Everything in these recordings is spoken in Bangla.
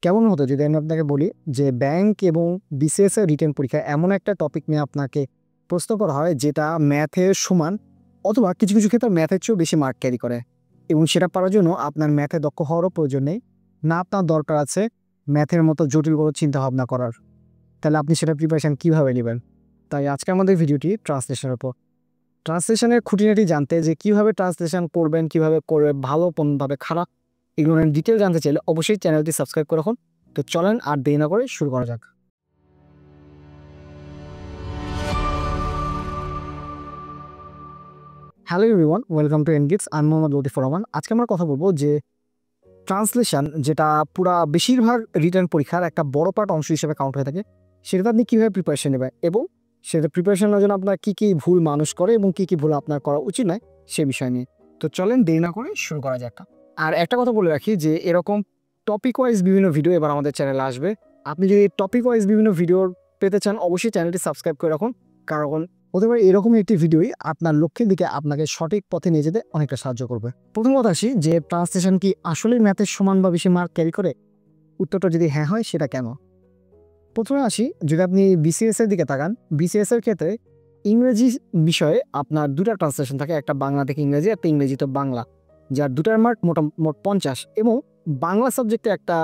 কেমন হতো যদি আমি আপনাকে বলি যে ব্যাংক এবং বিসিএস এর রিটেন পরীক্ষা এমন একটা টপিক নিয়ে আপনাকে প্রশ্ন করা হয় যেটা ম্যাথের সমান অথবা কিছু কিছু ক্ষেত্রে ম্যাথের চেয়েও বেশি মার্ক ক্যারি করে, এবং সেটা পারার জন্য আপনার ম্যাথে দক্ষ হওয়ারও প্রয়োজন নেই, না আপনার দরকার আছে ম্যাথের মতো জটিল কোনো চিন্তা ভাবনা করার। তাহলে আপনি সেটা প্রিপারেশন কিভাবে নেবেন? তাই আজকে আমাদের ভিডিওটি ট্রান্সলেশনের উপর। ট্রান্সলেশনের খুঁটিনাটি জানতে যে কিভাবে ট্রান্সলেশন করবেন, কিভাবে করে ভালো কোনভাবে খারাপ, এগুলো ডিটেল জানতে চাইলে অবশ্যই চ্যানেলটি সাবস্ক্রাইব করে রাখুন। তো চলেন আর দেরি না করে শুরু করা যাক। হ্যালো এভরিওয়ান, ওয়েলকাম টু এনগিটস। আমি মোহাম্মদ লতিফুর রহমান। আজকে আমরা কথা বলবো যে ট্রান্সলেশন, যেটা পুরা বেশিরভাগ রিটেন পরীক্ষার একটা বড় পার্ট অংশ হিসেবে কাউন্ট হয়ে থাকে, সেটা আপনি কীভাবে প্রিপারেশন নেবেন এবং সেটা প্রিপারেশনের জন্য আপনার কী কী ভুল মানুষ করে এবং কী কী ভুল আপনার করা উচিত নয় সে বিষয় নিয়ে। তো চলেন দেরি না করে শুরু করা যাক। আর একটা কথা বলে রাখি যে এরকম টপিক ওয়াইজ বিভিন্ন ভিডিও এবার আমাদের চ্যানেলে আসবে। আপনি যদি টপিক ওয়াইজ বিভিন্ন ভিডিও পেতে চান অবশ্যই চ্যানেলটি সাবস্ক্রাইব করে রাখুন, কারণ হতে পারে এরকম একটি ভিডিওই আপনার লক্ষ্যের দিকে আপনাকে সঠিক পথে নিয়ে যেতে অনেকটা সাহায্য করবে। প্রথম কথা আসি যে ট্রান্সলেশন কি আসলে ম্যাথের সমান বা বেশি মার্ক ক্যারি করে? উত্তরটা যদি হ্যাঁ হয় সেটা কেন? প্রথমে আসি, যদি আপনি বিসিএস এর দিকে তাকান, বিসিএস এর ক্ষেত্রে ইংরেজি বিষয়ে আপনার দুটা ট্রান্সলেশন থাকে, একটা বাংলা থেকে ইংরেজি, একটা ইংরেজি তো বাংলা, যার দুটার মার্ক মোট 50, এবং বাংলা সাবজেক্টে একটা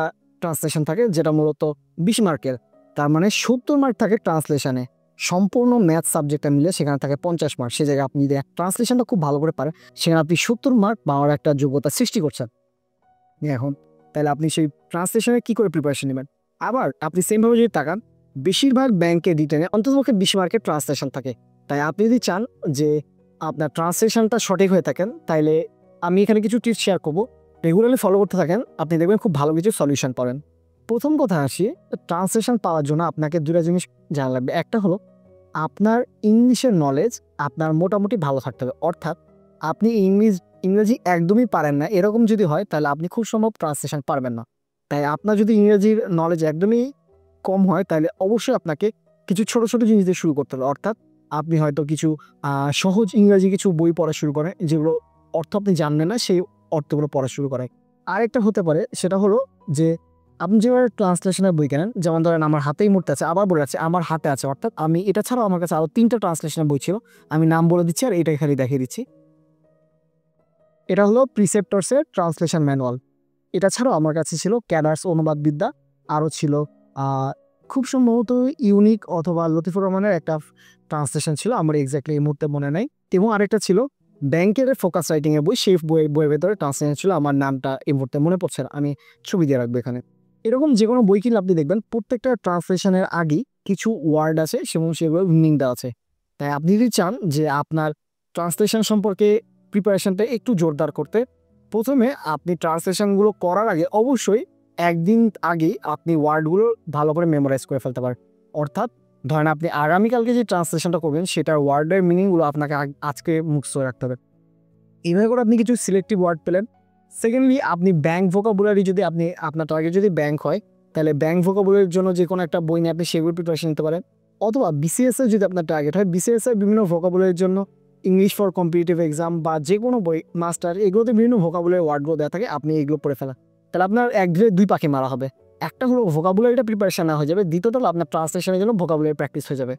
ট্রান্সলেশন থাকে যেটা মূলত 20 মার্কের। তার মানে 70 মার্ক থাকে ট্রান্সলেশনে। সম্পূর্ণ ম্যাথ সাবজেক্টটা মিলে সেখানে থাকে 50 মার্ক। সে জায়গায় আপনি যদি ট্রান্সলেশনটা খুব ভালো করে পারেন, সেখানে আপনি 70 মার্ক পাওয়ার একটা যোগ্যতা সৃষ্টি করছেন। এখন তাহলে আপনি সেই ট্রান্সলেশনে কী করে প্রিপারেশন নেবেন? আবার আপনি সেমভাবে যদি তাকান, বেশিরভাগ ব্যাংকের রিটেনে অন্ততপক্ষে 20 মার্কের ট্রান্সলেশন থাকে। তাই আপনি যদি চান যে আপনার ট্রান্সলেশনটা সঠিক হয়ে থাকেন, তাইলে আমি এখানে কিছু টিপস শেয়ার করবো, রেগুলারলি ফলো করতে থাকেন, আপনি দেখবেন খুব ভালো কিছু সলিউশন পাবেন। প্রথম কথা আসি, ট্রান্সলেশন পাওয়ার জন্য আপনাকে দুটা জিনিস জানা লাগবে। একটা হলো আপনার ইংলিশের নলেজ আপনার মোটামুটি ভালো থাকতে হবে, অর্থাৎ আপনি ইংরেজি একদমই পারেন না এরকম যদি হয় তাহলে আপনি খুব সম্ভব ট্রান্সলেশন পারবেন না। তাই আপনার যদি ইংরেজির নলেজ একদমই কম হয় তাহলে অবশ্যই আপনাকে কিছু ছোট ছোট জিনিস দিয়ে শুরু করতে হবে। অর্থাৎ আপনি হয়তো কিছু সহজ ইংরেজি কিছু বই পড়া শুরু করেন, যেগুলো অর্থ আপনি জানবেন না সেই অর্থগুলো পড়া শুরু করেন। আরেকটা হতে পারে সেটা হলো যে আপনি যেভাবে ট্রান্সলেশনের বই কেনেন, যেমন ধরেন আমার হাতেই মুহূর্তে আছে, আবার বলে যাচ্ছে আমার হাতে আছে, অর্থাৎ আমি এটা ছাড়াও আমার কাছে আরও 3টা ট্রান্সলেশনের বই ছিল, আমি নাম বলে দিচ্ছি আর এটাই খালি দেখিয়ে দিচ্ছি। এটা হলো প্রিসেপ্টরসের ট্রান্সলেশন ম্যানুয়াল। এটা ছাড়াও আমার কাছে ছিল ক্যাডার্স অনুবাদবিদ্যা, আরও ছিল খুব সম্ভবত ইউনিক অথবা লতিফুর রহমানের একটা ট্রান্সলেশন ছিল, আমার এক্স্যাক্টলি এই মুহূর্তে মনে নাই, এবং আরেকটা ছিল ব্যাংকের ফোকাস রাইটিংয়ের বই, সেই বইয়ের ভেতরে ট্রান্সলেশন ছিল, আমার নামটা এই মুহূর্তে মনে পড়ছে না, আমি ছবি দিয়ে রাখবো এখানে। এরকম যে কোনো বই কিনলে আপনি দেখবেন প্রত্যেকটা ট্রান্সলেশনের আগেই কিছু ওয়ার্ড আছে এবং সেগুলো মিনিং দেওয়া আছে। তাই আপনি যদি চান যে আপনার ট্রান্সলেশন সম্পর্কে প্রিপারেশনটা একটু জোরদার করতে, প্রথমে আপনি ট্রান্সলেশনগুলো করার আগে অবশ্যই একদিন আগেই আপনি ওয়ার্ডগুলো ভালো করে মেমোরাইজ করে ফেলতে পারেন। অর্থাৎ ধরেন আপনি আগামীকালকে যে ট্রান্সলেশনটা করবেন সেটার ওয়ার্ডের মিনিংগুলো আপনাকে আজকে মুখস্থ রাখতে হবে। এইভাবে করে আপনি কিছু সিলেক্টিভ ওয়ার্ড পেলেন। সেকেন্ডলি, আপনি ব্যাংক ভোকাবুলারি, যদি আপনার টার্গেট যদি ব্যাংক হয় তাহলে ব্যাংক ভোকাবুলারির জন্য যে কোনো একটা বই নিয়ে আপনি সেগুলো প্রিপারেশন নিতে পারেন। অথবা বিসিএস এর যদি আপনার টার্গেট হয়, বিসিএস এর বিভিন্ন ভোকাবুলারির জন্য ইংলিশ ফর কম্পিটিটিভ এক্সাম বা যে কোনো বই, মাস্টার, এগুলোতে বিভিন্ন ভোকাবুলারি ওয়ার্ডগুলো দেওয়া থাকে, আপনি এগুলো পড়ে ফেলা। তাহলে আপনার এক ধরে দুই পাখি মারা হবে। একটা হলো ভোকাবুলারিটা প্রিপারেশন নেওয়া হয়ে যাবে, দ্বিতীয়ত হলো আপনার ট্রান্সলেশনের জন্য ভোকাবুলারি প্র্যাকটিস হয়ে যাবে।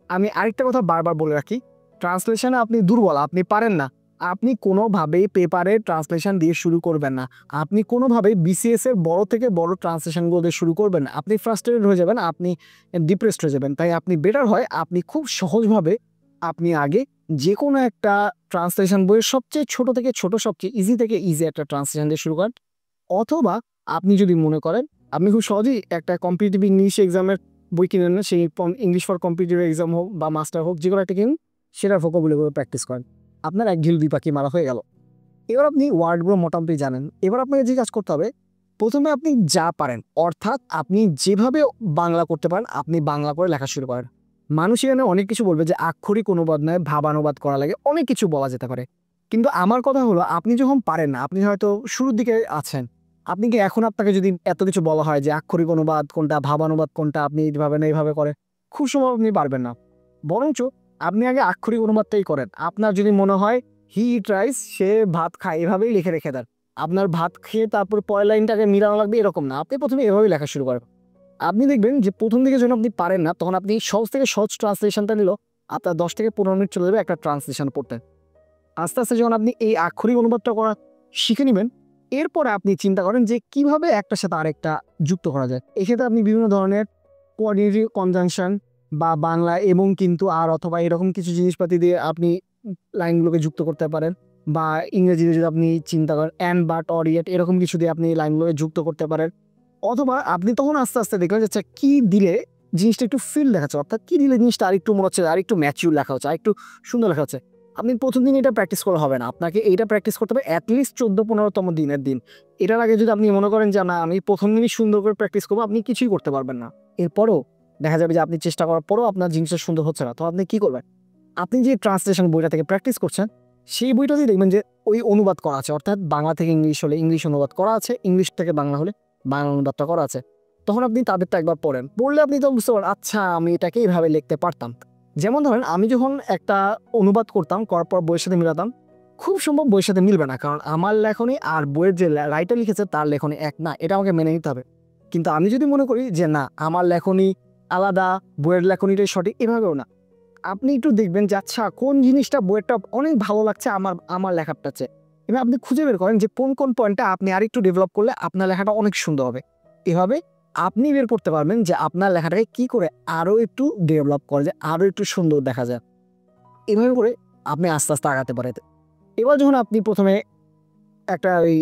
আমি আরেকটা কথা বারবার বলে রাখি, ট্রান্সলেশনে আপনি দুর্বল, আপনি পারেন না, আপনি কোনোভাবেই পেপারে ট্রান্সলেশন দিয়ে শুরু করবেন না। আপনি কোনোভাবেই বিসিএস এর বড় থেকে বড় ট্রান্সলেশনগুলো দিয়ে শুরু করবেন না। আপনি ফ্রাস্ট্রেটেড হয়ে যাবেন, আপনি ডিপ্রেসড হয়ে যাবেন। তাই আপনি বেটার হয় আপনি খুব সহজভাবে আপনি আগে যে কোনো একটা ট্রান্সলেশন বইয়ের সবচেয়ে ছোট থেকে ছোট, সবচেয়ে ইজি থেকে ইজি একটা ট্রান্সলেশন দিয়ে শুরু করেন। অথবা আপনি যদি মনে করেন আপনি খুব সহজেই একটা কম্পিটিটিভ ইংলিশ এক্সামের বই কিনে নেন, সেই ইংলিশ ফর কম্পিটিটিভ এক্সাম হোক বা মাস্টার হোক, যে কোনো একটা কিনুন, সেটার ভোকাবুলারিগুলো প্র্যাকটিস করেন, আপনার এক ঢিল দুই পাখি মারা হয়ে গেল। এবার আপনি ওয়ার্ডগুলো মোটামুটি জানেন। এবার আপনাকে যে কাজ করতে হবে, প্রথমে আপনি যা পারেন, অর্থাৎ আপনি যেভাবে বাংলা করতে পারেন আপনি বাংলা করে লেখা শুরু করেন। মানুষ এখানে অনেক কিছু বলবে যে আক্ষরিক অনুবাদ নয়, ভাবানুবাদ করা লাগে, অনেক কিছু বলা যেতে পারে, কিন্তু আমার কথা হলো আপনি যখন পারেন না, আপনি হয়তো শুরুর দিকে আছেন, আপনি কি এখন আপনাকে যদি এত কিছু বলা হয় যে আক্ষরিক অনুবাদ কোনটা, ভাবানুবাদ কোনটা, আপনি এইভাবে না এইভাবে করে, খুব সম্ভব আপনি পারবেন না। বরঞ্চ আপনি আগে আক্ষরিক অনুবাদটাই করেন। আপনার যদি মনে হয় হি ইট রাইস, সে ভাত খায়, এভাবেই লিখে রেখে দেন। আপনার ভাত খেয়ে তারপর পরের লাইনটাকে মিলানো লাগবে এরকম না, আপনি প্রথমে এভাবেই লেখা শুরু করেন। আপনি দেখবেন যে প্রথম দিকে যখন আপনি পারেন না, তখন আপনি সহজ থেকে সহজ ট্রান্সলেশনটা নিলেও আপনার 10 থেকে 15 মিনিট চলে যাবে একটা ট্রান্সলেশন পড়তে। আস্তে আস্তে যখন আপনি এই আক্ষরিক অনুবাদটা করা শিখে নেবেন, এরপরে আপনি চিন্তা করেন যে কিভাবে একটার সাথে আরেকটা যুক্ত করা যায়। এক্ষেত্রে আপনি বিভিন্ন ধরনের কোঅর্ডিনেটিভ কনজাংশন বা বাংলা এবং কিন্তু আর অথবা এরকম কিছু জিনিসপাতি দিয়ে আপনি লাইনগুলোকে যুক্ত করতে পারেন, বা ইংরেজিতে যদি আপনি চিন্তা করেন অ্যান্ড বাট অর ইয়েট এরকম কিছু দিয়ে আপনি লাইনগুলোকে যুক্ত করতে পারেন। অথবা আপনি তখন আস্তে আস্তে দেখলেন যে আচ্ছা কী দিলে জিনিসটা একটু ফিল দেখাচ্ছে, অর্থাৎ কী দিলে জিনিসটা আরেকটু মনে হচ্ছে আরেকটু ম্যাচিউর লেখা হচ্ছে, আরেকটু সুন্দর লেখা হচ্ছে। আপনি প্রথম দিন এটা প্র্যাকটিস করা হবে না, আপনাকে এইটা প্র্যাকটিস করতে হবে অ্যাটলিস্ট 14-15তম দিনের দিন। এটার আগে যদি আপনি মনে করেন যে না আমি প্রথম দিনই সুন্দর করে প্র্যাকটিস করবো, আপনি কিছুই করতে পারবেন না। এরপরও দেখা যাবে যে আপনি চেষ্টা করার পরও আপনার জিনিসটা সুন্দর হচ্ছে না, তো আপনি কী করবেন, আপনি যে ট্রান্সলেশন বইটা থেকে প্র্যাকটিস করছেন সেই বইটাতেই দেখবেন যে ওই অনুবাদ করা আছে, অর্থাৎ বাংলা থেকে ইংলিশ হলে ইংলিশ অনুবাদ করা আছে, ইংলিশ থেকে বাংলা হলে বাংলা অনুবাদটা করা আছে। তখন আপনি তাদেরটা একবার পড়েন, পড়লে আপনি তো বুঝতে পারেন আচ্ছা আমি এটাকে এইভাবে লিখতে পারতাম। যেমন ধরেন আমি যখন একটা অনুবাদ করতাম, করার পর বইয়ের সাথে মিলাতাম, খুব সম্ভব বইয়ের সাথে মিলবে না, কারণ আমার লেখনী আর বইয়ের যে রাইটার লিখেছে তার লেখনী এক না, এটা আমাকে মেনে নিতে হবে। কিন্তু আমি যদি মনে করি যে না আমার লেখনী আলাদা, বইয়ের লেখনীটাই সঠিক, এভাবেও না। আপনি একটু দেখবেন যে আচ্ছা কোন জিনিসটা বইয়েরটা অনেক ভালো লাগছে আমার লেখাটা চেয়ে, এবার আপনি খুঁজে বের করেন যে কোন কোন পয়েন্টটা আপনি আরেকটু ডেভেলপ করলে আপনার লেখাটা অনেক সুন্দর হবে। এভাবে আপনি বের করতে পারবেন যে আপনার লেখাটাকে কি করে আরও একটু ডেভেলপ করা যায়, আরও একটু সুন্দর দেখা যায়। এভাবে করে আপনি আস্তে আস্তে আগাতে পারেন। এবার যখন আপনি প্রথমে একটা ওই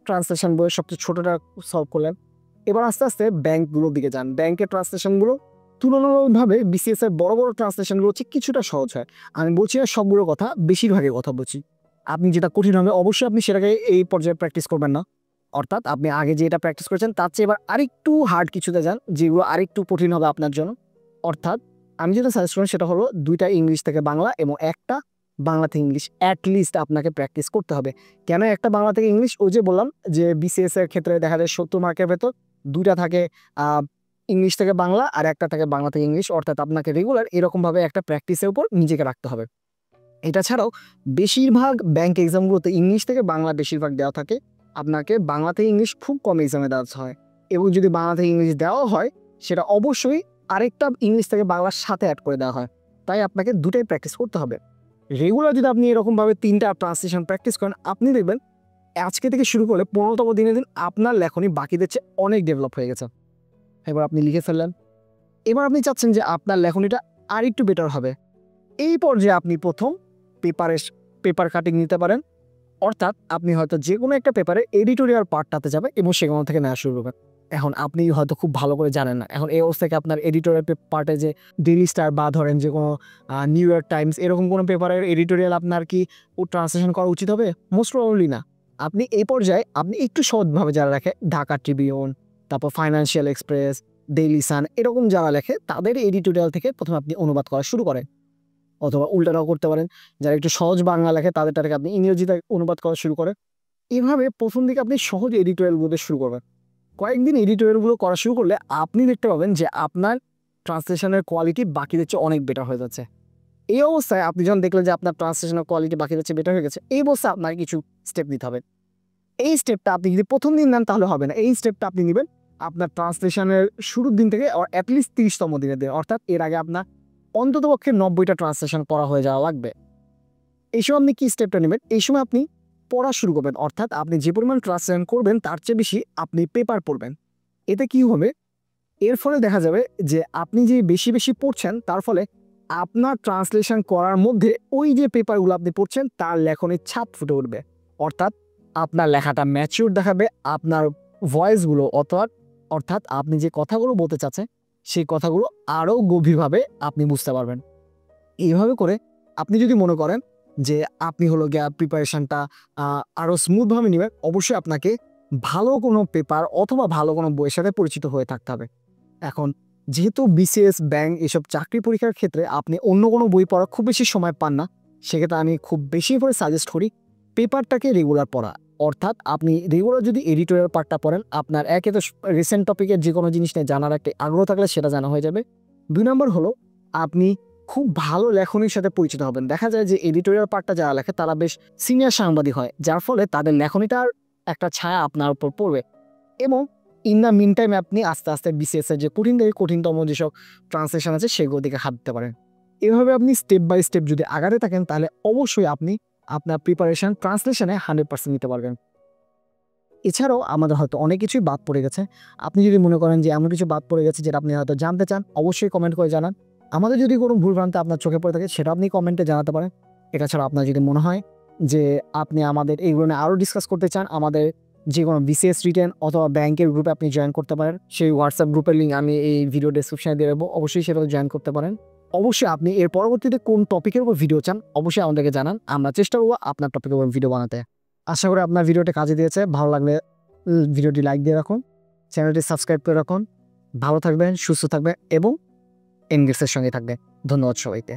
ট্রান্সলেশন বইয়ের সবচেয়ে ছোটোটা সলভ করলেন, এবার আস্তে আস্তে ব্যাংকগুলোর দিকে যান। ব্যাংকের ট্রান্সলেশনগুলো তুলনামূলকভাবে বিসিএস এর বড় বড় ট্রান্সলেশনগুলো হচ্ছে কিছুটা সহজ হয়। আমি বলছি না সবগুলো কথা, বেশিরভাগই কথা বলছি। আপনি যেটা কঠিন হবে অবশ্যই আপনি সেটাকে এই পর্যায়ে প্র্যাকটিস করবেন না, অর্থাৎ আপনি আগে যেটা প্র্যাকটিস করেছেন তার চেয়ে এবার আরেকটু হার্ড কিছুতে যান, যেগুলো আরেকটু কঠিন হবে আপনার জন্য। অর্থাৎ আমি যেটা সাজেস্ট করি সেটা হলো 2টা ইংলিশ থেকে বাংলা এবং একটা বাংলা থেকে ইংলিশ অ্যাটলিস্ট আপনাকে প্র্যাকটিস করতে হবে। কেন একটা বাংলা থেকে ইংলিশ, ওই যে বললাম যে বিসিএস এর ক্ষেত্রে দেখা যায় 70 মার্কের ভেতর 2টা থাকে ইংলিশ থেকে বাংলা আর একটা থাকে বাংলা থেকে ইংলিশ, অর্থাৎ আপনাকে রেগুলার এরকমভাবে একটা প্র্যাকটিসের উপর নিজেকে রাখতে হবে। এটা ছাড়াও বেশিরভাগ ব্যাংক এক্সামগুলোতে ইংলিশ থেকে বাংলা বেশিরভাগ দেওয়া থাকে, আপনাকে বাংলা থেকে ইংলিশ খুব কম এক্সামে দেওয়া হয়, এবং যদি বাংলা থেকে ইংলিশ দেওয়া হয় সেটা অবশ্যই আরেকটা ইংলিশ থেকে বাংলার সাথে অ্যাড করে দেওয়া হয়। তাই আপনাকে দুটাই প্র্যাকটিস করতে হবে। রেগুলার যদি আপনি এরকমভাবে 3টা ট্রান্সলেশন প্র্যাকটিস করেন, আপনি দেখবেন আজকে থেকে শুরু করলে 15তম দিনের দিন আপনার লেখনী বাকিদের চেয়ে অনেক ডেভেলপ হয়ে গেছে। এবার আপনি লিখে ফেললেন, এবার আপনি চাচ্ছেন যে আপনার লেখনীটা আর একটু বেটার হবে। এই পর্যায়ে আপনি প্রথম পেপার কাটিং নিতে পারেন, অর্থাৎ আপনি হয়তো যে কোনো একটা পেপারে এডিটোরিয়াল পার্টটাতে যাবে এবং সেখান থেকে নেওয়া শুরু করবেন। এখন আপনি হয়তো খুব ভালো করে জানেন না, এখন এই অবস্থায় আপনার এডিটোরিয়াল পার্টে যে ডেইলি স্টার বা ধরেন যে কোনো নিউ ইয়র্ক টাইমস এরকম কোনো পেপারের এডিটোরিয়াল আপনার কি ও ট্রান্সলেশন করা উচিত হবে? মোস্ট প্রবাবলি না। আপনি এই পর্যায়ে আপনি একটু সহজভাবে যারা লেখে, ঢাকা ট্রিবিউন, তারপর ফাইন্যান্সিয়াল এক্সপ্রেস, ডেইলি সান এরকম যারা লেখে তাদের এডিটোরিয়াল থেকে প্রথমে আপনি অনুবাদ করা শুরু করেন, অথবা উল্টাটাও করতে পারেন, যারা একটু সহজ বাংলা লেখে তাদেরটা থেকে আপনি ইংরেজিতে অনুবাদ করা শুরু করেন। এভাবে প্রথম দিকে আপনি সহজ এডিটোরিয়ালগুলো শুরু করবেন। কয়েকদিন এডিটোরিয়ালগুলো করা শুরু করলে আপনি দেখতে পাবেন যে আপনার ট্রান্সলেশনের কোয়ালিটি বাকিদের চেয়ে অনেক বেটার হয়ে যাচ্ছে। এই অবস্থায় আপনি যখন দেখলেন যে আপনার ট্রান্সলেশনের কোয়ালিটি বাকিদের চেয়ে বেটার হয়ে গেছে, এই অবস্থায় আপনার কিছু স্টেপ নিতে হবে। এই স্টেপটা আপনি যদি প্রথম দিন নেন তাহলে হবে না, এই স্টেপটা আপনি নেবেন আপনার ট্রান্সলেশনের শুরুর দিন থেকে অ্যাটলিস্ট 30তম দিনের দিন, অর্থাৎ এর আগে আপনার অন্ততপক্ষে 90টা ট্রান্সলেশন পড়া হয়ে যাওয়া লাগবে। এই সময় আপনি কি স্টেপটা নেবেন, এই সময় আপনি পড়া শুরু করবেন, অর্থাৎ আপনি যে পরিমাণ ট্রান্সলেশন করবেন তার চেয়ে বেশি আপনি পেপার পড়বেন। এতে কি হবে, এর ফলে দেখা যাবে যে আপনি যে বেশি বেশি পড়ছেন তার ফলে আপনার ট্রান্সলেশন করার মধ্যে ওই যে পেপারগুলো আপনি পড়ছেন তার লেখনের ছাপ ফুটে উঠবে, অর্থাৎ আপনার লেখাটা ম্যাচিউর দেখাবে, আপনার ভয়েসগুলো অর্থাৎ আপনি যে কথাগুলো বলতে চাচ্ছেন সেই কথাগুলো আরও গভীরভাবে আপনি বুঝতে পারবেন। এইভাবে করে আপনি যদি মনে করেন যে আপনি হলো গিয়া প্রিপারেশনটা আরও স্মুথভাবে নেবেন, অবশ্যই আপনাকে ভালো কোনো পেপার অথবা ভালো কোনো বইয়ের সাথে পরিচিত হয়ে থাকতে হবে। এখন যেহেতু বিসিএস, ব্যাংক এসব চাকরি পরীক্ষার ক্ষেত্রে আপনি অন্য কোনো বই পড়ার খুব বেশি সময় পান না, সেক্ষেত্রে আমি খুব বেশি করে সাজেস্ট করি পেপারটাকে রেগুলার পড়া। অর্থাৎ আপনি রেগুলার যদি এডিটোরিয়াল পার্টটা পড়েন, আপনার একে তো রিসেন্ট টপিকের যে কোনো জিনিস নিয়ে জানার একটা আগ্রহ থাকলে সেটা জানা হয়ে যাবে। 2 নম্বর হলো আপনি খুব ভালো লেখনীর সাথে পরিচিত হবেন। দেখা যায় যে এডিটোরিয়াল পার্টটা যারা লেখে তারা বেশ সিনিয়র সাংবাদিক হয়, যার ফলে তাদের লেখনীটার একটা ছায়া আপনার উপর পড়বে এবং ইন দ্য মিন টাইম আপনি আস্তে আস্তে বিসিএস এর যে কঠিনতম যেসব ট্রান্সলেশন আছে সেগুলোর দিকে হাত দিতে পারেন। এভাবে আপনি স্টেপ বাই স্টেপ যদি আগাতে থাকেন তাহলে অবশ্যই আপনি আপনার প্রিপারেশন ট্রান্সলেশনে 100% নিতে পারবেন। এছাড়াও আমাদের হয়তো অনেক কিছুই বাদ পড়ে গেছে। আপনি যদি মনে করেন যে এমন কিছু বাদ পড়ে গেছে যেটা আপনি হয়তো জানতে চান, অবশ্যই কমেন্ট করে জানান। আমাদের যদি কোনো ভুলভ্রান্তি আপনার চোখে পড়ে থাকে সেটা আপনি কমেন্টে জানাতে পারেন। এটা ছাড়া আপনার যদি মনে হয় যে আপনি আমাদের এইগুলো নিয়ে আরও ডিসকাস করতে চান, আমাদের যে কোনো বিসিএস রিটেন অথবা ব্যাংকের গ্রুপে আপনি জয়েন করতে পারেন। সেই হোয়াটসঅ্যাপ গ্রুপের লিঙ্ক আমি এই ভিডিও ডেসক্রিপশনে দিয়ে দেবো, অবশ্যই সেটাতে জয়েন করতে পারেন। অবশ্যই আপনি এর পরবর্তীতে কোন টপিকের উপর ভিডিও চান অবশ্যই আমাদেরকে জানান, আমরা চেষ্টা করবো আপনার টপিকের উপর ভিডিও বানাতে। আশা করি আপনার ভিডিওটি কাজে দিয়েছে। ভালো লাগলে ভিডিওটি লাইক দিয়ে রাখুন, চ্যানেলটি সাবস্ক্রাইব করে রাখুন। ভালো থাকবেন, সুস্থ থাকবেন এবং এনগেজের সঙ্গে থাকবেন। ধন্যবাদ সবাইকে।